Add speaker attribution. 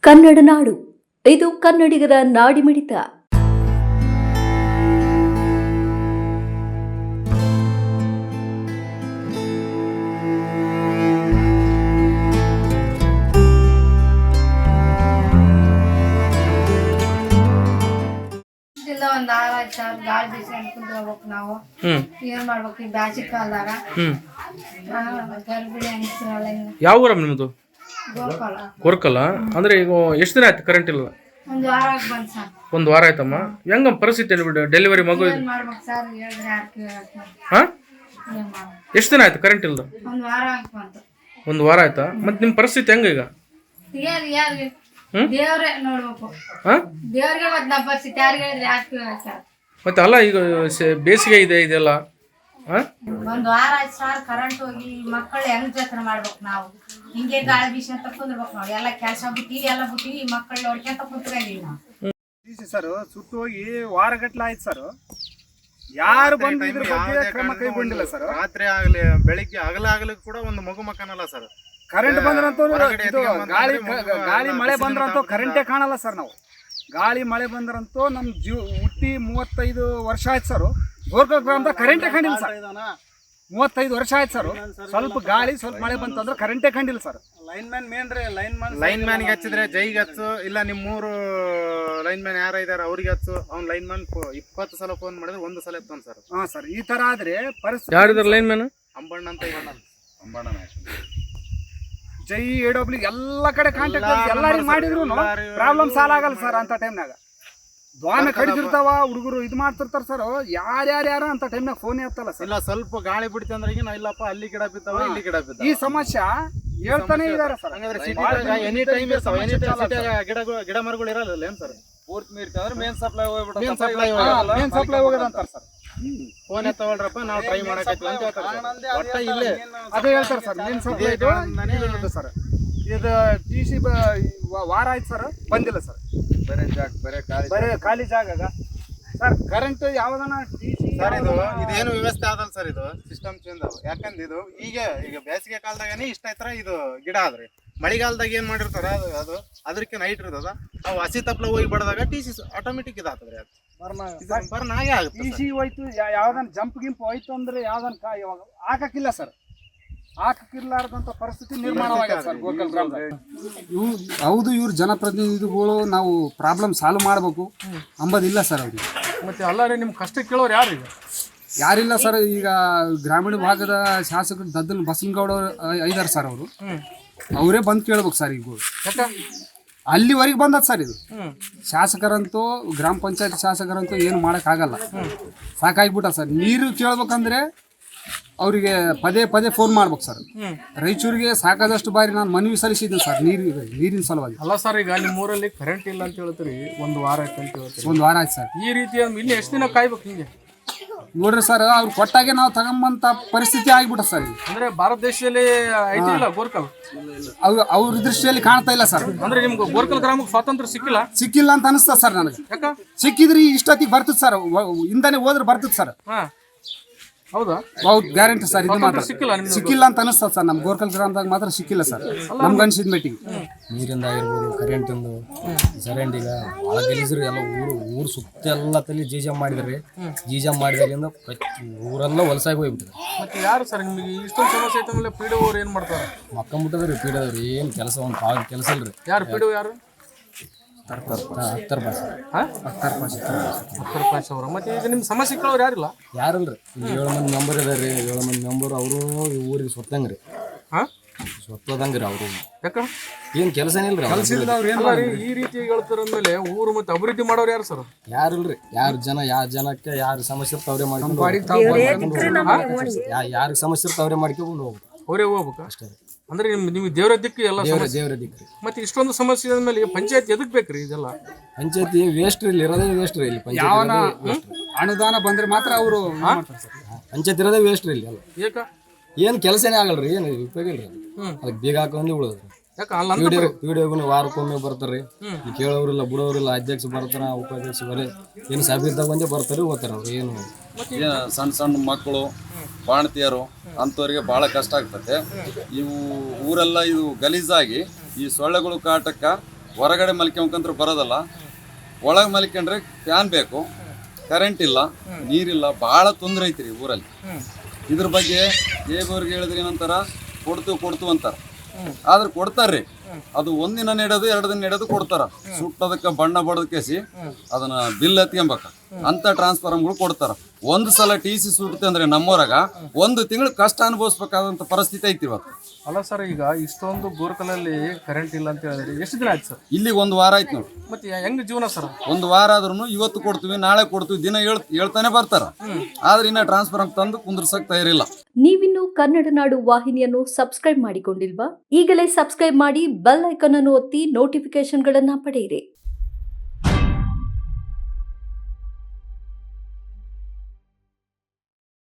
Speaker 1: ಕನ್ನಡ ನಾಡು ಇದು ಕನ್ನಡಿಗರ ನಾಡಿಮಿಡಿತ.
Speaker 2: ಒಂದ್ 6,000 ಗಾಳಿ ಬೀಸಿ ಅನ್ಕೊಂಡ್ ಹೋಗ್ಬೇಕು ನಾವು. ಏನ್ ಮಾಡ್ಬೇಕು ಈ ಬ್ಯಾಸಿಗ್ ಕಾಲದಾಗ ಗರ್ಭಿಣಿ ಅನಿಸ್ತಿರಲ್ಲ.
Speaker 3: ಯಾವ ಊರಮ್ಮ ನಿಮ್ಮದು?
Speaker 2: ಗೋಪಾಲ
Speaker 3: ಕೊರ್ಕಲ್ಲ. ಅಂದ್ರೆ ಈಗ ಎಷ್ಟು ದಿನ ಆಯ್ತು ಕರೆಂಟ್ ಇಲ್ಲ?
Speaker 2: ಒಂದ್ ವಾರ ಬಂದ್ ಸರ್.
Speaker 3: ಒಂದು ವಾರ ಆಯ್ತಮ್ಮ. ಹೆಂಗ ಪರಿಸ್ಥಿತಿ ಡೆಲಿವರಿ ಮಗು?
Speaker 2: ಏನ್ ಮಾಡ್ಬೇಕು ಸರ್ ಹೇಳಿದ್ರೆ ಯಾರು ಕೇಳಕ್ಕೆ?
Speaker 3: ಹಾ,
Speaker 2: ಏನ್ ಮಾಡ್ಬೇಕು?
Speaker 3: ಎಷ್ಟು ದಿನ ಆಯ್ತು ಕರೆಂಟ್ ಇಲ್ದ?
Speaker 2: ಒಂದ್ ವಾರ ಬಂತು.
Speaker 3: ಒಂದು ವಾರ ಆಯ್ತಾ? ಮತ್ತೆ ನಿಮ್ಮ ಪರಿಸ್ಥಿತಿ ಹೆಂಗ ಈಗ?
Speaker 2: ಯಾರು ದೇವ್ರೇ ನೋಡ್ಬೇಕು. ದೇವ್ರಿಗೆ ಮತ್ ನಮ್ಮ ಪರಿಸ್ಥಿತಿ ಯಾರಿಗೆ ಹೇಳಿದ್ರೆ ಯಾರು ಕೇಳಕ್ಕೆ?
Speaker 3: ಮತ್ತೆ ಅಲ್ಲ, ಈಗ ಬೇಸಿಗೆ ಇದೆ ಇದೆಲ್ಲ.
Speaker 2: ಒಂದ್ ವಾರ ಆಯ್ತು ಸರ್ ಕರೆಂಟ್ ಹೋಗಿ. ಮಕ್ಕಳು ಹೆಂಗ್ ಜೋತ್ರೆ ಮಾಡ್ಬೇಕು ನಾವು? ಹಿಂಗೆ ಗಾಳಿ ಬೀಸಿ ಅಂತ ಕುಂದ್ರಬೇಕು ನೋಡಿ. ಎಲ್ಲ ಕೆಲಸ ಬಿಟ್ಟಿವಿ, ಎಲ್ಲ ಬಿಟ್ಟಿವಿ, ಮಕ್ಕಳು ನೋಡ್ಕೊಂತ ಕುಂತ್ಕೊಂಡಿವಿ ನಾವು.
Speaker 4: ಸರ್ ಸುಟ್ಟು ಹೋಗಿ ವಾರಗಟ್ಲೆ ಆಯ್ತು ಸರ್. ಯಾರು ಬಂದು ಇದ್ರ ಬಗ್ಗೆ ಕ್ರಮ ಕೈಗೊಂಡಿಲ್ಲ ಸರ್.
Speaker 5: ರಾತ್ರಿ ಆಗ್ಲಿ ಬೆಳಿಗ್ಗೆ ಆಗಲಿ ಕೂಡ ಒಂದು ಮಗು ಮಕ್ಕನಲ್ಲ ಸರ್.
Speaker 4: ಕರೆಂಟ್ ಬಂದ್ರಂತೂ ಗಾಳಿ ಮಳೆ ಬಂದ್ರಂತೂ ಕರೆಂಟೇ ಕಾಣಲ್ಲ ಸರ್. ನಾವು ಗಾಳಿ ಮಳೆ ಬಂದ್ರಂತೂ ನಮ್ ಹುಟ್ಟಿ 35 ವರ್ಷ ಆಯ್ತು ಸರ್. ಗೋರ್ಕಲ್ ಗ್ರಾಮದ ಕರೆಂಟೇ ಕಂಡಿಲ್ಲ ಸರ್. 35 ವರ್ಷ ಆಯ್ತು ಸರ್. ಸ್ವಲ್ಪ ಗಾಳಿ ಸ್ವಲ್ಪ ಮಳೆ ಬಂತಂದ್ರೆ ಕರೆಂಟೇ ಕಂಡಿಲ್ಲ ಸರ್. ಲೈನ್ ಮ್ಯಾನ್
Speaker 5: ಹಚ್ಚಿದ್ರೆ ಜೈಗೆ ಹಚ್ಚು, ಇಲ್ಲ ನಿಮ್ಮೂರು ಲೈನ್ ಮ್ಯಾನ್ ಯಾರ ಇದಾರೆ ಅವ್ರಿಗೆ ಹಚ್ಚು. ಅವ್ನ್ ಲೈನ್ ಮ್ಯಾನ್ 20 ಸಲ ಫೋನ್ ಮಾಡಿದ್ರೆ 1 ಸಲ ಎತ್ತಾನ ಸರ್.
Speaker 4: ಹಾ ಸರ್, ಈ ತರ ಆದ್ರೆ ಪರಿಸ್ಥಿತಿ.
Speaker 3: ಯಾರಿದಾರ ಲೈನ್ ಮ್ಯಾನ್?
Speaker 5: ಅಂಬಣ್ಣ ಅಂತ ಅಂಬಣ್ಣ
Speaker 4: ಜೈ ಎಡಬ್ಲಿ ಎಲ್ಲ ಕಡೆ ಕಾಂಟ್ಯಾಕ್ಟ್ ಎಲ್ಲಾರು ಮಾಡಿದ್ರು ಪ್ರಾಬ್ಲಮ್ ಸಾಲ್ವ್ ಆಗಲ್ಲ ಸರ್. ಅಂತ ಟೈಮ್ನಾಗ ದ್ವಾಮೆ ಕಡಿದಿರ್ತಾವ ಹುಡುಗರು, ಇದು ಮಾಡ್ತಿರ್ತಾರ ಸರ್. ಯಾರ್ಯಾರ ಅಂತ ಟೈಮ್ನಾಗ ಫೋನ್ ಎತ್ತಲ್ಲ ಸರ್.
Speaker 5: ಇಲ್ಲ ಸ್ವಲ್ಪ ಗಾಳಿ ಬಿಡ್ತಿ ಅಂದ್ರೆ ಈಗ ಇಲ್ಲಪ್ಪ ಅಲ್ಲಿ ಗಿಡ ಬಿದ್ದಾವ, ಇಲ್ಲಿ ಗಿಡ ಬಿದ್ದಾವ.
Speaker 4: ಈ ಸಮಸ್ಯೆ ಹೇಳ್ತಾನೆ ಇದಾರೆ ಸರ್.
Speaker 5: ಹಂಗಂದ್ರೆ ಎನಿ ಟೈಮ್ ಗಿಡ ಮರಗಳು ಇರಲ್ಲ ಏನ್ ಸರ್? ಪೂರ್ತಿ ಮೀರ್ತಾರೆ ಮೇನ್ ಸಪ್ಲೈ
Speaker 4: ಮೇನ್ ಸಪ್ಲೈ ಹೋಗೋದಂತಾರ ಸರ್.
Speaker 5: ಫೋನ್ ಎತ್ತವಲ್ರಪ್ಪ ನಾವು ಟ್ರೈ ಮಾಡಕೈತಿ ಅಂತ ಹೇಳ್ತಾರೆ. ಒಟ್ಟ ಇಲ್ಲೇ
Speaker 4: ಅದೇ ಹೇಳ್ತಾರೆ ಸರ್. Main supply sir. ಇದು TC ವಾರ ಆಯ್ತು ಸರ್, ಬಂದಿಲ್ಲ ಸರ್. ಬರೇ ಖಾಲಿ ಜಾಗ ಸರ್. ಕರೆಂಟ್ ಯಾವ್ದನ TC
Speaker 5: ಸರ್ ಇದೇನು ವ್ಯವಸ್ಥೆ ಆದಲ್ಲ ಸರ್. ಇದು ಸಿಸ್ಟಮ್ ಚೇಂಜ್ ಆಗ. ಯಾಕಂದ್ರೆ ಇದು ಈಗ ಬೇಸಿಗೆ ಕಾಲದಾಗನೇ ಇಷ್ಟ ಐತರ ಇದು ಗಿಡ ಆದ್ರಿ. ಮಳೆಗಾಲದಾಗ ಏನ್ ಮಾಡಿರ್ತಾರ ಅದು ಅದಕ್ಕೆ ನೈಟ್ ಇರ್ತದ. ಅವು ಹಸಿ ತಪ್ಪಲ ಹೋಗಿ ಬಡದಾಗ TC ಆಟೋಮೆಟಿಕ್ ಇದಾಗ್ತದ್ರಿ. ಅದು ಬರ್ನ್ ಆಗೇ ಆಗುತ್ತೆ.
Speaker 4: TC ಹೋಯ್ತು, ಯಾವ್ದನ್ ಜಂಪ್ ಗಿಂಪ್ ಹೋಯ್ತು ಅಂದ್ರೆ ಯಾವ್ದನ್ ಇವಾಗ ಹಾಕಕ್ಕಿಲ್ಲ ಸರ್. ಹಾಕಕ್ಕಿರ್ಲಾರ್ದಂತ ಪರಿಸ್ಥಿತಿ ನಿರ್ಮಾಣವಾಗಿದೆ ಸರ್ ಗೋಕಲ್ ಗ್ರಾಮದಾಗ. ಹೌದು, ಇವ್ರ ಜನಪ್ರತಿನಿಧಿಗಳು ನಾವು ಪ್ರಾಬ್ಲಮ್ ಸಾಲ್ವ್ ಮಾಡಬೇಕು ಅಂಬೋದಿಲ್ಲ ಸರ್ ಅವ್ರಿಗೆ.
Speaker 3: ಮತ್ತೆ ಅಲ್ಲ ನಿಮ್ ಕಷ್ಟ ಕೇಳೋರು ಯಾರು ಈಗ?
Speaker 4: ಯಾರಿಲ್ಲ ಸರ್. ಈಗ ಗ್ರಾಮೀಣ ಭಾಗದ ಶಾಸಕರು ದದ್ದಲ್ ಬಸನಗೌಡ ಇದಾರೆ ಸರ್. ಅವರು ಅವರೇ ಬಂದು ಕೇಳ್ಬೇಕು ಸರ್. ಈಗ ಅಲ್ಲಿವರೆಗೆ ಬಂದದ ಸರ್. ಇದು ಶಾಸಕರಂತೂ ಗ್ರಾಮ ಪಂಚಾಯತ್ ಶಾಸಕರಂತೂ ಏನು ಮಾಡೋಕ್ಕಾಗಲ್ಲ. ಸಾಕಾಗ್ಬಿಟ್ಟ ಸರ್. ನೀರು ಕೇಳ್ಬೇಕಂದ್ರೆ ಅವರಿಗೆ ಪದೇ ಫೋನ್ ಮಾಡ್ಬೇಕು ಸರ್. ರಾಯಚೂರಿಗೆ ಸಾಕಾದಷ್ಟು ಬಾರಿ ನಾನು ಮನವಿ ಸಲ್ಲಿಸಿದ್ದೀನಿ ಸರ್ ನೀರಿನ ಸಲುವಾಗಿ.
Speaker 3: ಅಲ್ಲ ಸರ್, ಈಗ ನಿಮ್ಮ ಊರಲ್ಲಿ ಕರೆಂಟ್ ಇಲ್ಲ ಅಂತ ಹೇಳ್ತೀರಿ, ಒಂದು ವಾರ ಆಯ್ತು ಅಂತ ಹೇಳ್ತೀರಿ.
Speaker 4: ಒಂದು ವಾರ ಆಯ್ತು ಸರ್. ಈ
Speaker 3: ರೀತಿ ಇನ್ನು ಎಷ್ಟು ದಿನ ಕಾಯ್ಬೇಕು ಹಿಂಗೆ?
Speaker 4: ನೋಡ್ರಿ ಸರ್, ಅವ್ರು ಕೊಟ್ಟಾಗೆ ನಾವು ತಗೊಂಬಂತ ಪರಿಸ್ಥಿತಿ ಆಗ್ಬಿಟ್ಟ ಸರ್.
Speaker 3: ಅಂದ್ರೆ ಭಾರತ ದೇಶದಲ್ಲಿ ಐತಿಲ್ಲ ಗೋರ್ಕಲ್?
Speaker 4: ಅವ್ರ ದೃಷ್ಟಿಯಲ್ಲಿ ಕಾಣ್ತಾ ಇಲ್ಲ ಸರ್.
Speaker 3: ಅಂದ್ರೆ ನಿಮ್ಗೆ ಗೋರ್ಕಲ್ ಗ್ರಾಮಕ್ಕೆ ಸ್ವಾತಂತ್ರ್ಯ ಸಿಕ್ಕಿಲ್ಲ
Speaker 4: ಅಂತ ಅನಿಸ್ತ ಸರ್ ನನಗೆ.
Speaker 3: ಯಾಕ?
Speaker 4: ಸಿಕ್ಕಿದ್ರಿ ಇಷ್ಟೊತ್ತಿಗೆ ಬರ್ತದ ಸರ್. ಹಿಂದಾನೆ ಹೋದ್ರೆ ಬರ್ತದ ಸರ್.
Speaker 3: ಹೌದಾ?
Speaker 4: ಹೌದು, ಗ್ಯಾರಂಟಿ ಸರ್. ಇದು ಮಾತ್ರ ಸಿಕ್ಕಿಲ್ಲ ಅಂತ ಅನಿಸ್ತದ ಸರ್. ನಮ್ಮ ಗೋರ್ಕಲ್ ಗ್ರಾಮದಾಗ ಮಾತ್ರ ಸಿಕ್ಕಿಲ್ಲ ಸರ್ ನಮ್ಗೆ ಅನ್ಸಿದ ಮೀಟಿಂಗ್.
Speaker 6: ನೀರಿಂದ ಆಗಿರ್ಬೋದು, ಕರೆಂಟಿಂದು, ಚರಂಡಿಗ ಭಾಳ ಗಲೀಜ್ರಿ. ಎಲ್ಲ ಊರು ಸುತ್ತ ಎಲ್ಲ ತಲೆ ಜೀಜಮ್ ಮಾಡಿದ್ರಿ. ಜೀಜಮ್ ಮಾಡಿದ್ರಿಂದ ಊರೆಲ್ಲ ಹೊಲಸಾಗಿ ಹೋಗ್ಬಿಟ್ಟಿದೆ.
Speaker 3: ಮತ್ತೆ ಯಾರು ಸರ್ ನಿಮಗೆ ಇಷ್ಟೊಂದು ಸಮಸ್ಯೆ ಐತೆ ಮೇಲೆ PDO ಅವ್ರು ಏನು ಮಾಡ್ತಾರೆ?
Speaker 6: ಮಕ್ಕಂಬಿಟ್ಟದ್ರಿ PDO ಅವ್ರು. ಏನು ಕೆಲಸ ಒಂದು ಪಾವ ಕೆಲಸ ಇಲ್ರಿ.
Speaker 3: ಯಾರು PDO ಯಾರು?
Speaker 6: ಅಖ್ತರ್
Speaker 3: ಪಾಷಾ ಅವರು. ಮತ್ತೆ ಈಗ ನಿಮ್ಮ ಸಮಸ್ಯೆ ಕೇಳೋರು ಯಾರಿಲ್ಲ?
Speaker 6: ಯಾರಲ್ರಿ. 7 ಮಂದಿ ಮೆಂಬರ್ ಇದಾರೆ ರೀ. 7 ಮಂದಿ ಮೆಂಬರ್ ಅವರು ಊರಿಗೆ ಸ್ವತ್ತಂಗ್ರಿ. ಸ್ವತ್ತದಂಗ್ರಿ ಅವರು.
Speaker 3: ಯಾಕ?
Speaker 6: ಏನು ಕೆಲಸನೇ ಇಲ್ರಿ.
Speaker 3: ಈ ರೀತಿ ಹೇಳ್ತಾರಂದ್ಮೇಲೆ ಊರು ಮತ್ತೆ ಅಭಿವೃದ್ಧಿ ಮಾಡೋರು ಯಾರು ಸರ್?
Speaker 6: ಯಾರಿಲ್ರಿ. ಯಾವ ಜನಕ್ಕೆ ಯಾರು ಸಮಸ್ಯೆ ಇರ್ತ ಅವ್ರೇ ಮಾಡ್ಕೊಂಡು ಯಾರಿಗೆ ಸಮಸ್ಯೆ ಇರ್ತ ಅವ್ರೇ ಮಾಡ್ಕೊಂಡು ಹೋಗ್ಬೇಕು.
Speaker 3: ಅವರೇ ಹೋಗ್ಬೇಕು ಅಷ್ಟೇ. ಅಂದ್ರೆ ನಿಮ್ಗೆ ದೇವರ ದಿಕ್ಕು ಎಲ್ಲ
Speaker 6: ದೇವರ ದಿಕ್ಕು.
Speaker 3: ಮತ್ತೆ ಇಷ್ಟೊಂದು ಸಮಸ್ಯೆ ಆದ್ಮೇಲೆ ಪಂಚಾಯತ್ ಎದಕ್ ಬೇಕ್ರಿ ಇದೆಲ್ಲ?
Speaker 6: ಪಂಚಾಯತಿ ವೇಸ್ಟ್ ರೀ. ಇಲ್ಲಿ ಇರೋದೇ ವೇಸ್ಟ್ ರೀ. ಇಲ್ಲಿ
Speaker 4: ಅನುದಾನ ಬಂದ್ರೆ ಮಾತ್ರ ಅವರು
Speaker 6: ಪಂಚಾಯತ್ ಇರೋದೇ ವೇಸ್ಟ್ ರೀ. ಇಲ್ಲಿ
Speaker 3: ಯಾಕ?
Speaker 6: ಏನು ಕೆಲಸನೇ ಆಗಲ್ರಿ. ಏನು ಉಪಯೋಗ ಇಲ್ರಿ. ಅದಕ್ಕೆ ಬೇಗ ಹಾಕೊಂಡಿ ಉಳಿದ್ರಿ. PDO ವಾರಕ್ಕೊಮ್ಮೆ ಬರ್ತಾರ್ರಿ. ಕೇಳೋರಿಲ್ಲ ಬಿಡೋರಿಲ್ಲ. ಅಧ್ಯಕ್ಷ ಬರ್ತಾರ, ಉಪಾಧ್ಯಕ್ಷ ಬರೀ ಏನು ಸಭೆ ಬಂದೇ ಬರ್ತಾರೆ, ಹೋಗ್ತಾರ ಅವ್ರು. ಏನು
Speaker 7: ಸಣ್ಣ ಮಕ್ಕಳು, ಬಾಣತಿಯರು ಅಂಥವ್ರಿಗೆ ಭಾಳ ಕಷ್ಟ ಆಗ್ತದೆ. ಇವು ಊರೆಲ್ಲ ಇದು ಗಲೀಜಾಗಿ ಈ ಸೊಳ್ಳೆಗಳು ಕಾಟಕ್ಕೆ ಹೊರಗಡೆ ಮಲ್ಕೊಂಡ್ರೆ ಬರೋದಲ್ಲ, ಒಳಗೆ ಮಲ್ಕೊಂಡ್ರೆ ಫ್ಯಾನ್ ಬೇಕು, ಕರೆಂಟ್ ಇಲ್ಲ, ನೀರಿಲ್ಲ, ಭಾಳ ತೊಂದರೆ ಐತ್ರಿ ಊರಲ್ಲಿ. ಇದ್ರ ಬಗ್ಗೆ ದೇವ್ರಿಗೆ ಹೇಳಿದ್ರೆ ಏನಂತಾರ, ಕೊಡ್ತು ಅಂತಾರ. ಆದ್ರೆ ಕೊಡ್ತಾರ್ರಿ, ಅದು ಒಂದಿನ ನೆಡೋದು 2 ದಿನ ನೆಡೋದು ಕೊಡ್ತಾರ. ಸುಟ್ಟದಕ್ಕೆ ಬಣ್ಣ ಬಡದ ಕೇಸಿ ಅದನ್ನ ಬಿಲ್ ಎತ್ಕೊಂಬೇಕ ಅಂತ ಟ್ರಾನ್ಸ್ಫಾರ್ಮರ್ಗಳು ಕೊಡ್ತಾರ. ಒಂದು ಸಲ TC ಸುಡುತ್ತೆ ಅಂದ್ರೆ ನಮ್ಮೂರಾಗ 1 ತಿಂಗಳು ಕಷ್ಟ ಅನುಭವಿಸ್ಬೇಕಾದಂತ ಪರಿಸ್ಥಿತಿ ಐತಿ ಇವತ್ತು.
Speaker 3: ಅಲ್ಲ ಸರ್, ಈಗ ಇಷ್ಟೊಂದು ಬೋರ್ಕಲಲ್ಲಿ ಕರೆಂಟ್ ಇಲ್ಲ ಅಂತ ಹೇಳಿದ್ರೆ ಎಷ್ಟು ದಿನ ಆಯ್ತು ಸರ್?
Speaker 7: ಇಲ್ಲಿ 1 ವಾರ ಆಯ್ತು ನೋಡಿ.
Speaker 3: ಮತ್ತೆ ಹೆಂಗ್ ಜೀವನ ಸರ್?
Speaker 7: 1 ವಾರ ಆದ್ರೂ ಇವತ್ತು ಕೊಡ್ತೀವಿ, ನಾಳೆ ಕೊಡ್ತೀವಿ, ದಿನ ಹೇಳ್ತಾನೆ ಬರ್ತಾರ. ಆದ್ರೆ ಇನ್ನ ಟ್ರಾನ್ಸ್ಫಾರ್ಮರ್ ತಂದು ಕುಂದ್ರಸಕ್ ತಯಾರಿಲ್ಲ.
Speaker 1: ನೀವಿನ್ನು ಕನ್ನಡ ನಾಡು ವಾಹಿನಿಯನ್ನು ಸಬ್ಸ್ಕ್ರೈಬ್ ಮಾಡಿಕೊಂಡಿಲ್ವಾ? ಈಗಲೇ ಸಬ್ಸ್ಕ್ರೈಬ್ ಮಾಡಿ ಬೆಲ್ ಐಕಾನ್ ಅನ್ನು ಒತ್ತಿ ನೋಟಿಫಿಕೇಶನ್ಗಳನ್ನ ಪಡೆಯಿರಿ.